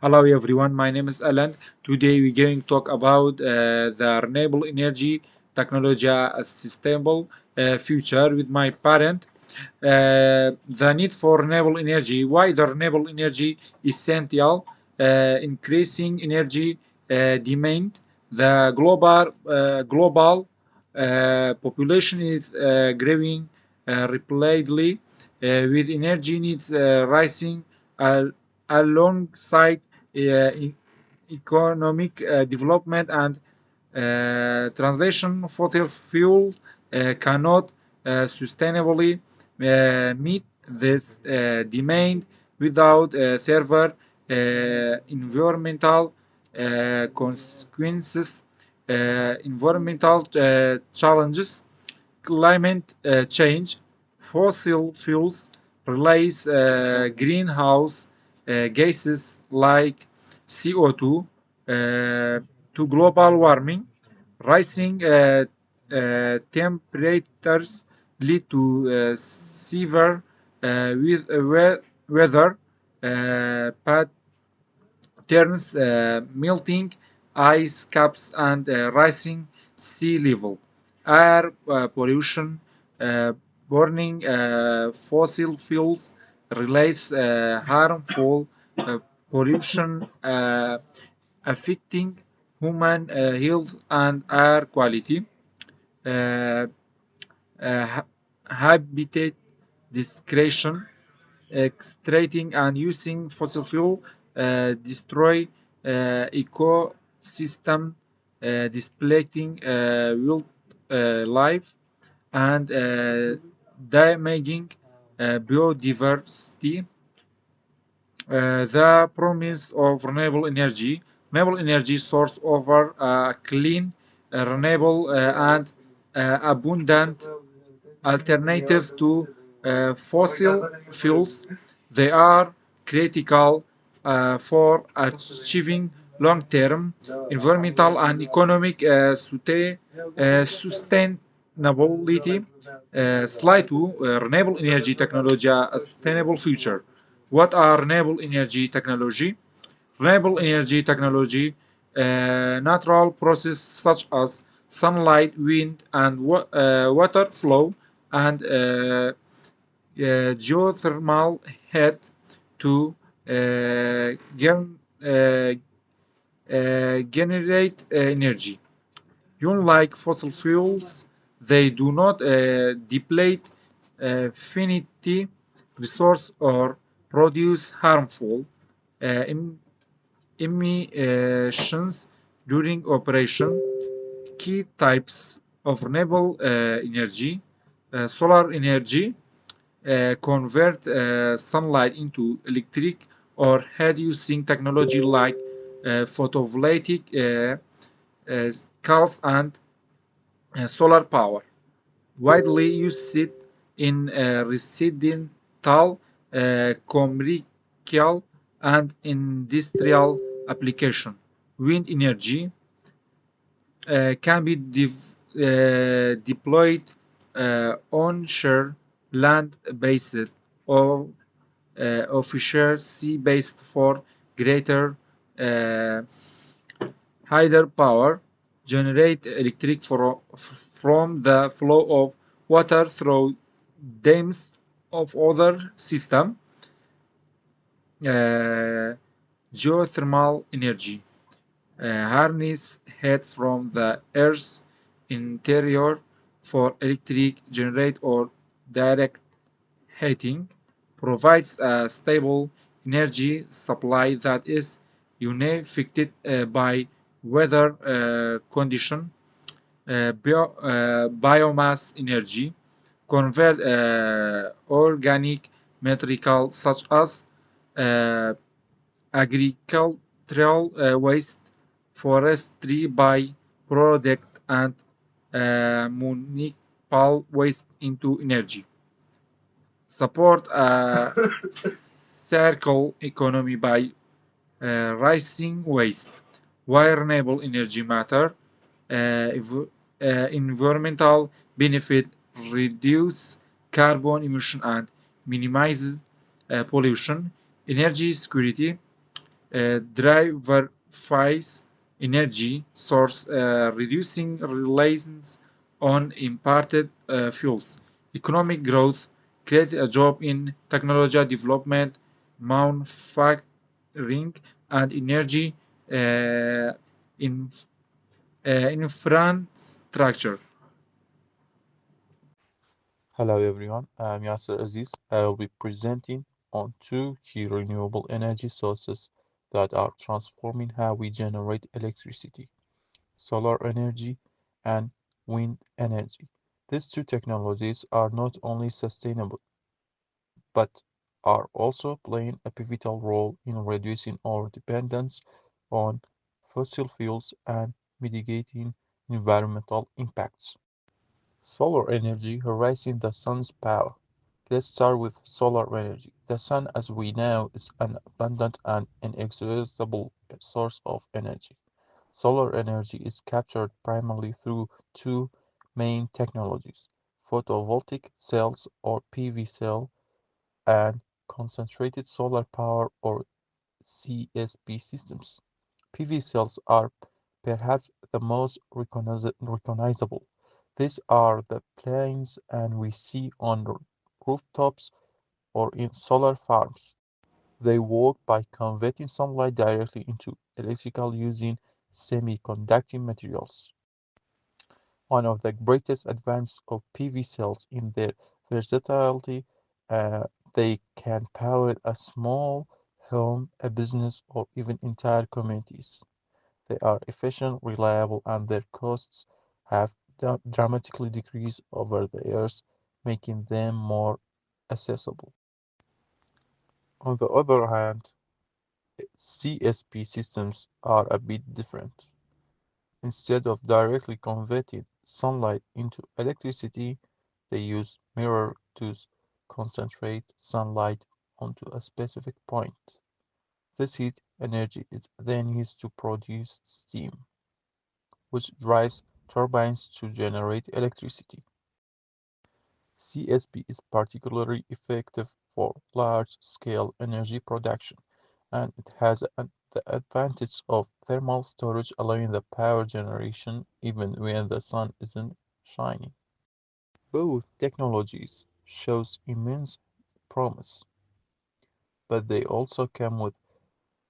Hello everyone, my name is Alan. Today we're going to talk about the renewable energy technology sustainable future with my parent. The need for renewable energy, why the renewable energy is essential, increasing energy demand. The global population is growing rapidly with energy needs rising uh, alongside economic development and translation fossil fuel cannot sustainably meet this demand without severe environmental consequences, environmental challenges, climate change, fossil fuels release greenhouse gases like CO2 to global warming. Rising temperatures lead to severe weather patterns, melting ice caps, and rising sea level. Air pollution, uh, burning fossil fuels, release harmful pollution affecting human health and air quality. Uh, Habitat discretion, extracting and using fossil fuel destroy ecosystem, displacing wildlife and damaging biodiversity. The promise of renewable energy source over clean, renewable and abundant alternative to fossil fuels. They are critical for achieving long-term environmental and economic sustainability. Slide 2, renewable energy technology, a sustainable future. What are renewable energy technology? Renewable energy technology, natural processes such as sunlight, wind, and water flow, and geothermal heat to generate energy. Unlike fossil fuels, they do not deplete finite resource or produce harmful em- emissions during operation. Key types of renewable energy: solar energy, convert sunlight into electric or heat using technology like photovoltaic cells and solar power. Widely used in residential, commercial, and industrial application. Wind energy can be deployed onshore, land-based, or offshore, sea-based for greater uh, hydropower. Generate electric from the flow of water through dams of other system. Uh, Geothermal energy harness heat from the Earth's interior for electric generate or direct heating, provides a stable energy supply that is unaffected by weather condition. Biomass energy convert organic material such as uh, agricultural waste, forestry by product, and municipal waste into energy. Support a circle economy by rising waste. Why renewable energy matter? Environmental benefit, reduce carbon emission and minimize pollution. Energy security, diversifies energy source, reducing reliance on imported fuels. Economic growth creates a job in technology development, manufacturing, and energy uh, in, infrastructure. Hello everyone, I'm Yasir Aziz. I will be presenting on two key renewable energy sources that are transforming how we generate electricity: solar energy and wind energy. These two technologies are not only sustainable but are also playing a pivotal role in reducing our dependence on fossil fuels and mitigating environmental impacts. Solar energy harnessing the sun's power. Let's start with solar energy. The sun, as we know, is an abundant and inexhaustible source of energy. Solar energy is captured primarily through two main technologies: photovoltaic cells or PV cell and concentrated solar power or CSP systems. PV cells are perhaps the most recognizable. These are the planes and we see on rooftops or in solar farms. They work by converting sunlight directly into electrical using semiconducting materials. One of the greatest advantages of PV cells in their versatility, they can power a small home, a business, or even entire communities. They are efficient, reliable, and their costs have dramatically decreased over the years, making them more accessible. On the other hand, CSP systems are a bit different. Instead of directly converting sunlight into electricity, they use mirror to concentrate sunlight onto a specific point. This heat energy is then used to produce steam, which drives turbines to generate electricity. CSP is particularly effective for large-scale energy production, and it has the advantage of thermal storage, allowing the power generation even when the sun isn't shining. Both technologies shows immense promise, but they also come with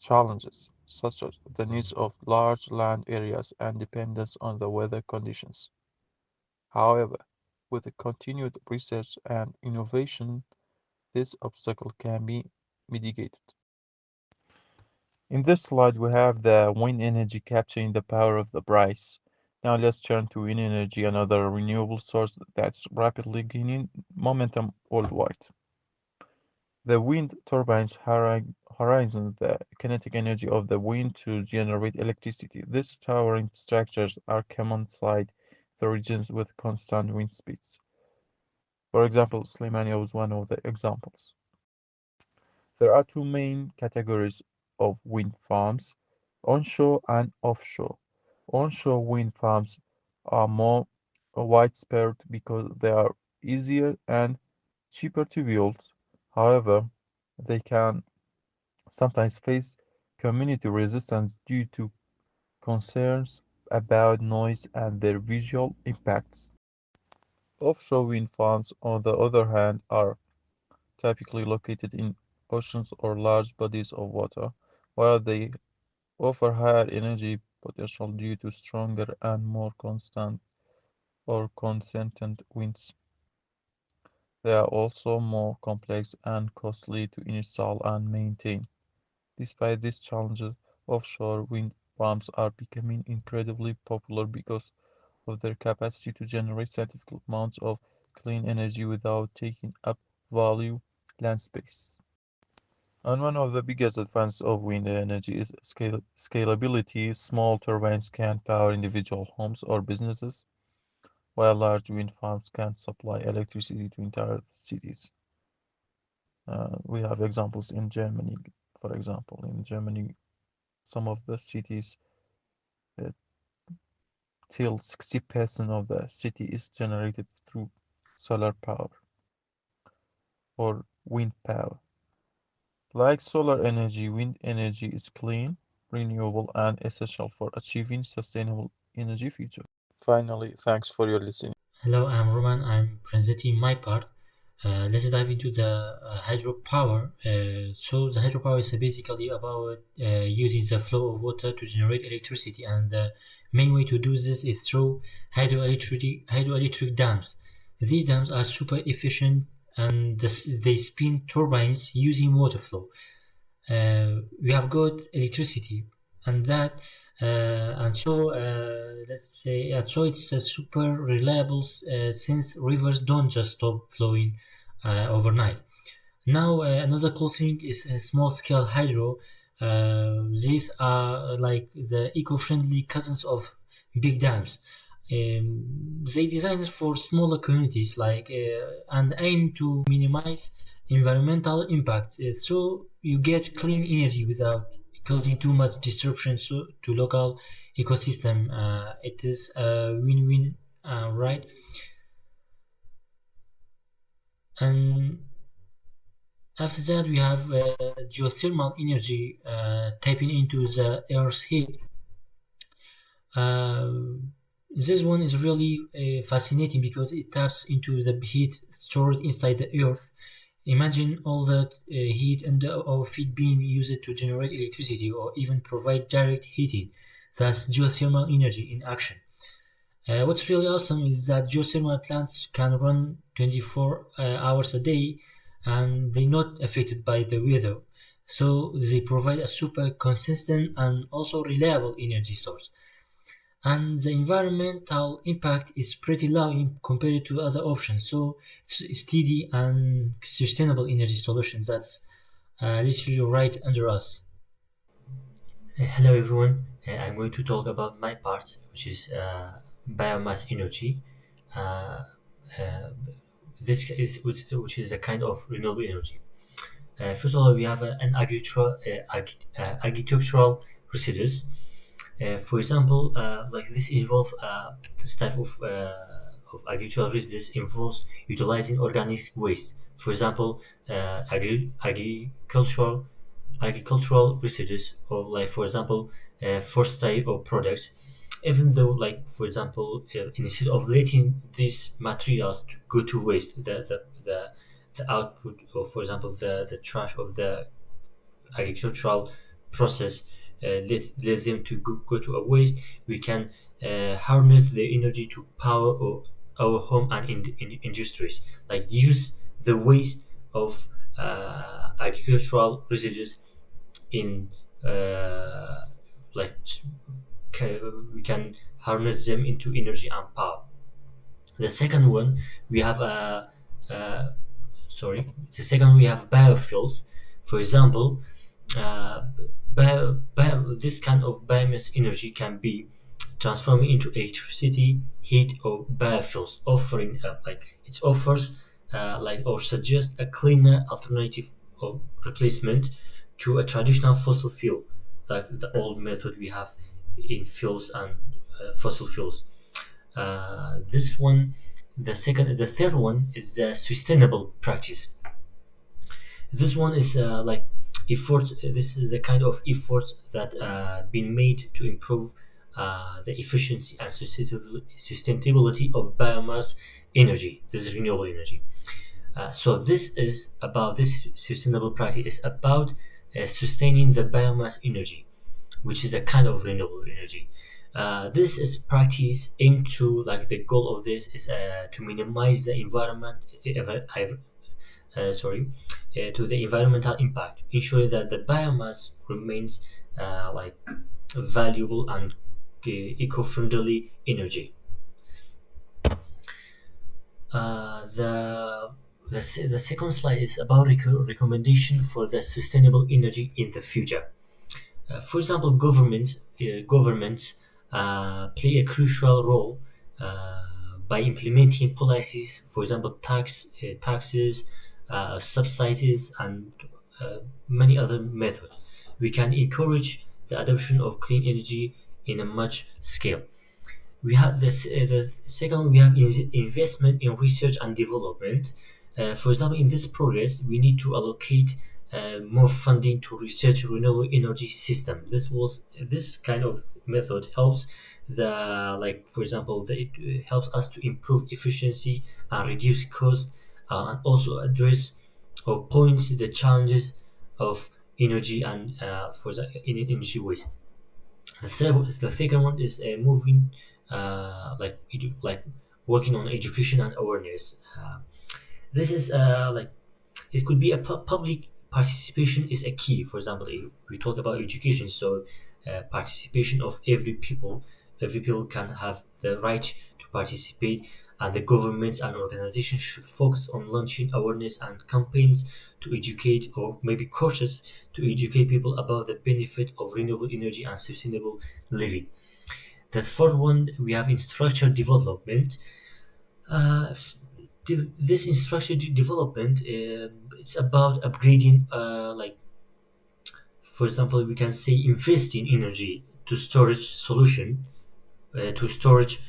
challenges, such as the needs of large land areas and dependence on the weather conditions. However, with the continued research and innovation, this obstacle can be mitigated. In this slide, we have the wind energy capturing the power of the breeze. Now let's turn to wind energy, another renewable source that's rapidly gaining momentum worldwide. The wind turbines harness the kinetic energy of the wind to generate electricity. These towering structures are common sight the regions with constant wind speeds. For example, Slimania was one of the examples. There are two main categories of wind farms: onshore and offshore. Onshore wind farms are more widespread because they are easier and cheaper to build. However, they can sometimes face community resistance due to concerns about noise and their visual impacts. Offshore wind farms, on the other hand, are typically located in oceans or large bodies of water. While they offer higher energy potential due to stronger and more constant or consistent winds, they are also more complex and costly to install and maintain. Despite these challenges, offshore wind farms are becoming incredibly popular because of their capacity to generate significant amounts of clean energy without taking up value land space. And one of the biggest advantages of wind energy is scalability. Small turbines can power individual homes or businesses, while large wind farms can supply electricity to entire cities. We have examples in Germany, for example. In Germany, some of the cities, uh, till 60% of the city is generated through solar power or wind power. Like solar energy, wind energy is clean, renewable, and essential for achieving sustainable energy future. Finally, thanks for your listening. Hello, I'm Roman. I'm presenting my part. Let's dive into the hydropower. So the hydropower is basically about using the flow of water to generate electricity, and the main way to do this is through hydroelectric dams. These dams are super efficient, and they spin turbines using water flow. We have got electricity, and that and so let's say and so it's super reliable since rivers don't just stop flowing overnight. Now another cool thing is small scale hydro. These are like the eco-friendly cousins of big dams. They designed for smaller communities and aim to minimize environmental impact, so you get clean energy without causing too much disruption to local ecosystem. It is a win-win, right? And after that, we have geothermal energy tapping into the Earth's heat. Uh, this one is really fascinating because it taps into the heat stored inside the Earth. Imagine all that heat under our feet being used to generate electricity or even provide direct heating. That's geothermal energy in action. What's really awesome is that geothermal plants can run 24 hours a day and they're not affected by the weather. So they provide a super consistent and also reliable energy source. And the environmental impact is pretty low compared to other options. So it's steady and sustainable energy solutions that's literally right under us. Hello everyone, I'm going to talk about my part, which is biomass energy. Uh, uh, this is which is a kind of renewable energy. First of all, we have an agricultural residues. For example, like this type of agricultural residues involves utilizing organic waste. For example, agricultural residues, or like for example, forestry or products. Even though, like for example, instead of letting these materials to go to waste, the output, or for example, the trash of the agricultural process, let them to go to a waste, we can harness the energy to power our home and industries, like use the waste of agricultural residues in like we can harness them into energy and power. The second one we have uh, the second we have biofuels. For example, uh, this kind of biomass energy can be transformed into electricity, heat, or biofuels, offering like it offers like or suggests a cleaner alternative or replacement to a traditional fossil fuel, like the old method we have in fuels and fossil fuels. This one, the third one is sustainable practice. This one is like efforts. This is the kind of efforts that been made to improve the efficiency and sustainability of biomass energy. This is renewable energy. So this sustainable practice is about sustaining the biomass energy, which is a kind of renewable energy. This is practice aimed to, like, the goal of this is to minimize the to the environmental impact, ensuring that the biomass remains like valuable and eco-friendly energy. The second slide is about recommendation for the sustainable energy in the future. For example, governments play a crucial role by implementing policies, for example, taxes, subsidies, and many other methods. We can encourage the adoption of clean energy in a much scale. We have this. The second, we have investment in research and development. For example, in this progress, we need to allocate more funding to research renewable energy system. This kind of method helps the, like for example, it helps us to improve efficiency and reduce cost, and also address or point the challenges of energy and for the energy waste. The second one is moving, like working on education and awareness. This is like it could be a public participation is a key. For example, if we talk about education, so participation of every people can have the right to participate, and the governments and organizations should focus on launching awareness and campaigns to educate, or maybe courses to educate people about the benefit of renewable energy and sustainable living. The third one, we have infrastructure development. uh, this development, it's about upgrading, for example, we can say invest in energy to storage solution, to storage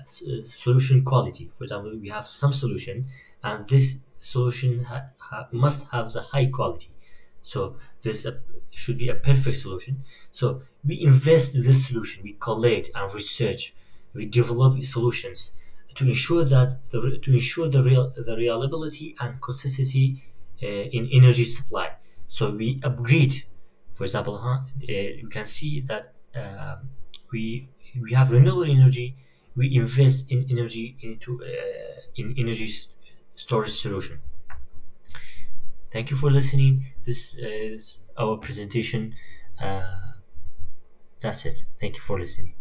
solution quality. For example, we have some solution, and this solution must have the high quality. So this should be a perfect solution. So we invest in this solution, we collect and research, we develop solutions to ensure that the reliability and consistency in energy supply. So we upgrade, for example, you can see that we we have renewable energy. We invest in energy into in energy storage solution. Thank you for listening. This is our presentation. That's it. Thank you for listening.